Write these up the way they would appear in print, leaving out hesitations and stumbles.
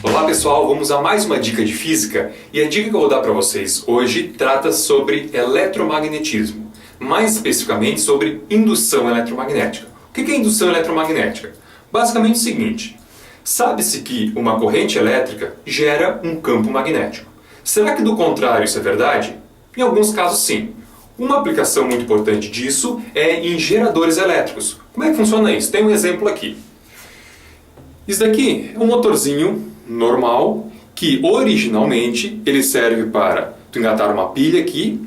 Olá pessoal, vamos a mais uma dica de física e a dica que eu vou dar para vocês hoje trata sobre eletromagnetismo, mais especificamente sobre indução eletromagnética. O que é indução eletromagnética? Basicamente o seguinte, sabe-se que uma corrente elétrica gera um campo magnético. Será que do contrário isso é verdade? Em alguns casos sim. Uma aplicação muito importante disso é em geradores elétricos. Como é que funciona isso? Tem um exemplo aqui. Isso daqui é um motorzinho normal que originalmente ele serve para tu engatar uma pilha aqui,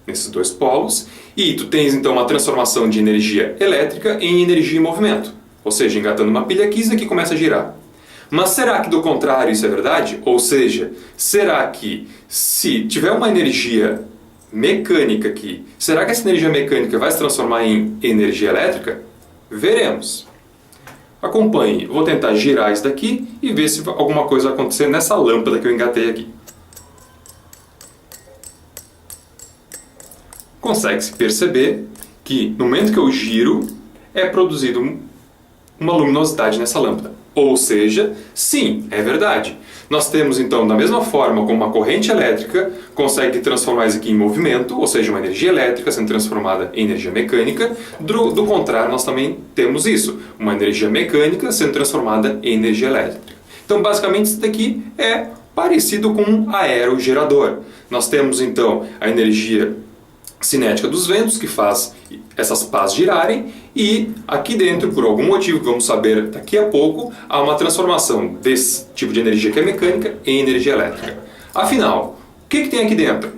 nesses dois polos, e tu tens então uma transformação de energia elétrica em energia em movimento. Ou seja, engatando uma pilha aqui, isso aqui começa a girar. Mas será que do contrário isso é verdade? Ou seja, será que se tiver uma energia mecânica aqui, será que essa energia mecânica vai se transformar em energia elétrica? Veremos. Acompanhe, vou tentar girar isso daqui e ver se alguma coisa vai acontecer nessa lâmpada que eu engatei aqui. Consegue-se perceber que no momento que eu giro é produzido uma luminosidade nessa lâmpada. Ou seja, sim, é verdade. Nós temos então, da mesma forma como uma corrente elétrica consegue transformar isso aqui em movimento, ou seja, uma energia elétrica sendo transformada em energia mecânica, do contrário nós também temos isso, uma energia mecânica sendo transformada em energia elétrica. Então basicamente isso daqui é parecido com um aerogerador. Nós temos então a energia cinética dos ventos que faz essas pás girarem e aqui dentro, por algum motivo que vamos saber daqui a pouco, há uma transformação desse tipo de energia que é mecânica em energia elétrica. Afinal, o que tem aqui dentro?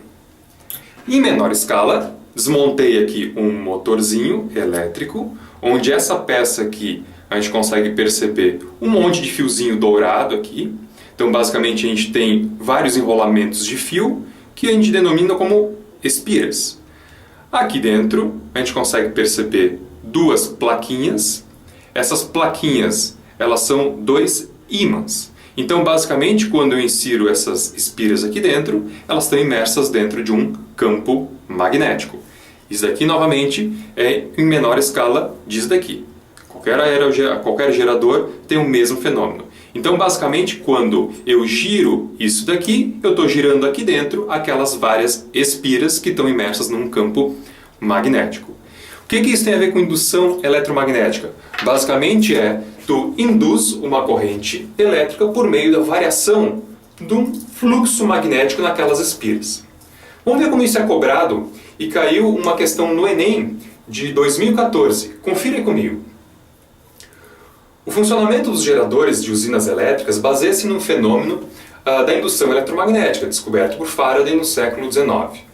Em menor escala, desmontei aqui um motorzinho elétrico, onde essa peça aqui a gente consegue perceber um monte de fiozinho dourado aqui. Então basicamente a gente tem vários enrolamentos de fio que a gente denomina como espiras. Aqui dentro a gente consegue perceber duas plaquinhas. Essas plaquinhas elas são dois ímãs. Então basicamente quando eu insiro essas espiras aqui dentro, elas estão imersas dentro de um campo magnético. Isso daqui novamente é em menor escala disso daqui. Qualquer gerador tem o mesmo fenômeno. Então basicamente quando eu giro isso daqui, eu estou girando aqui dentro aquelas várias espiras que estão imersas num campo magnético. O que isso tem a ver com indução eletromagnética? Basicamente tu induz uma corrente elétrica por meio da variação de um fluxo magnético naquelas espiras. Vamos ver como isso é cobrado e caiu uma questão no Enem de 2014. Confira aí comigo. O funcionamento dos geradores de usinas elétricas baseia-se num fenômeno da indução eletromagnética, descoberto por Faraday no século XIX.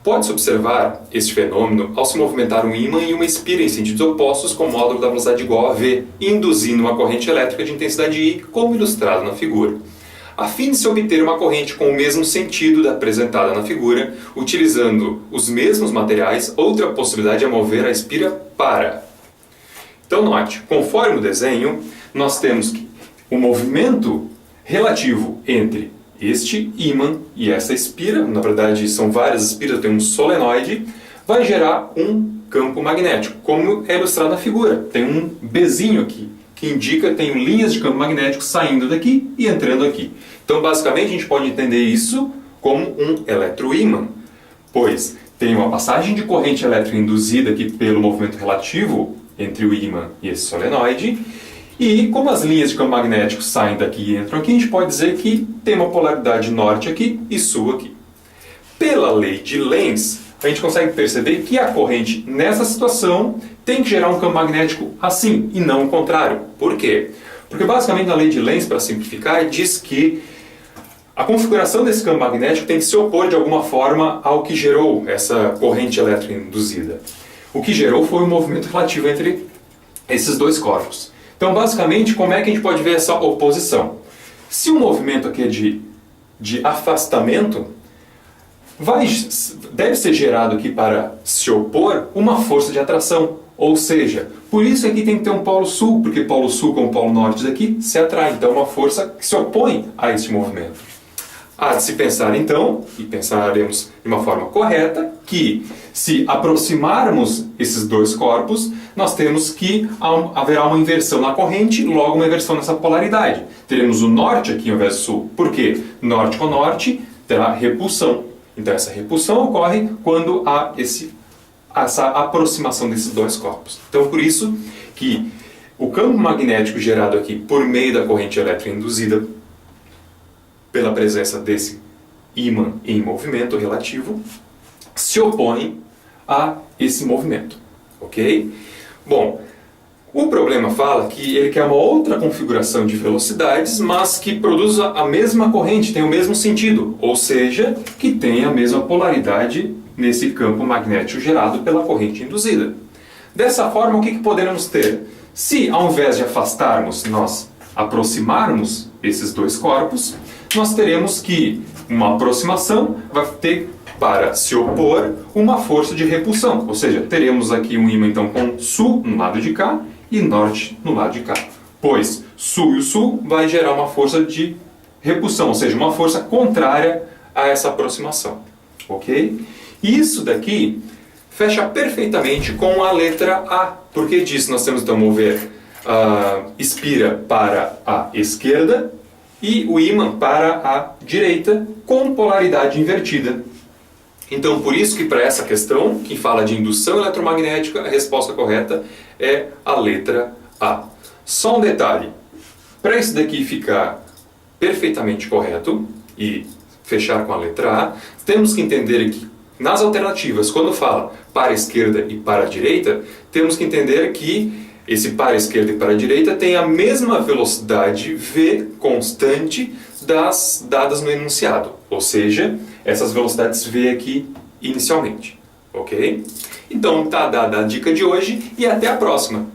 Pode-se observar este fenômeno ao se movimentar um ímã e uma espira em sentidos opostos com módulo da velocidade igual a v, induzindo uma corrente elétrica de intensidade I, como ilustrado na figura. A fim de se obter uma corrente com o mesmo sentido da apresentada na figura, utilizando os mesmos materiais, outra possibilidade é mover a espira para. Então note, conforme o desenho, nós temos que o movimento relativo entre este ímã e essa espira, na verdade são várias espiras, tem um solenoide, vai gerar um campo magnético, como é ilustrado na figura. Tem um Bzinho aqui, que indica que tem linhas de campo magnético saindo daqui e entrando aqui. Então basicamente a gente pode entender isso como um eletroímã, pois tem uma passagem de corrente elétrica induzida aqui pelo movimento relativo entre o ímã e esse solenoide, e como as linhas de campo magnético saem daqui e entram aqui, a gente pode dizer que tem uma polaridade norte aqui e sul aqui. Pela lei de Lenz, a gente consegue perceber que a corrente nessa situação tem que gerar um campo magnético assim, e não o contrário. Por quê? Porque basicamente a lei de Lenz, para simplificar, diz que a configuração desse campo magnético tem que se opor de alguma forma ao que gerou essa corrente elétrica induzida. O que gerou foi o movimento relativo entre esses dois corpos. Então, basicamente, como é que a gente pode ver essa oposição? Se o movimento aqui é de afastamento, deve ser gerado aqui para se opor uma força de atração. Ou seja, por isso aqui tem que ter um polo sul, porque polo sul com o polo norte daqui se atrai. Então é uma força que se opõe a este movimento. Há de se pensar então, e pensaremos de uma forma correta, que se aproximarmos esses dois corpos, nós temos que haverá uma inversão na corrente, logo uma inversão nessa polaridade. Teremos o norte aqui ao invés do sul. Por quê? Norte com norte terá repulsão. Então essa repulsão ocorre quando há essa aproximação desses dois corpos. Então por isso que o campo magnético gerado aqui por meio da corrente elétrica induzida pela presença desse ímã em movimento relativo se opõe a esse movimento, ok? Bom, o problema fala que ele quer uma outra configuração de velocidades, mas que produza a mesma corrente, tem o mesmo sentido, ou seja, que tem a mesma polaridade nesse campo magnético gerado pela corrente induzida. Dessa forma, o que poderemos ter? Se ao invés de afastarmos, nós aproximarmos esses dois corpos, nós teremos que uma aproximação vai ter para se opor uma força de repulsão, ou seja, teremos aqui um ímã então com sul no lado de cá e norte no lado de cá, pois sul e o sul vai gerar uma força de repulsão, ou seja, uma força contrária a essa aproximação, ok? Isso daqui fecha perfeitamente com a letra A, porque diz nós temos então mover espira para a esquerda e o ímã para a direita com polaridade invertida. Então, por isso que para essa questão, que fala de indução eletromagnética, a resposta correta é a letra A. Só um detalhe, para isso daqui ficar perfeitamente correto e fechar com a letra A, temos que entender que nas alternativas, quando fala para a esquerda e para a direita, temos que entender que esse para a esquerda e para a direita tem a mesma velocidade v constante das dadas no enunciado, ou seja, essas velocidades v aqui inicialmente, ok? Então tá dada a dica de hoje e até a próxima!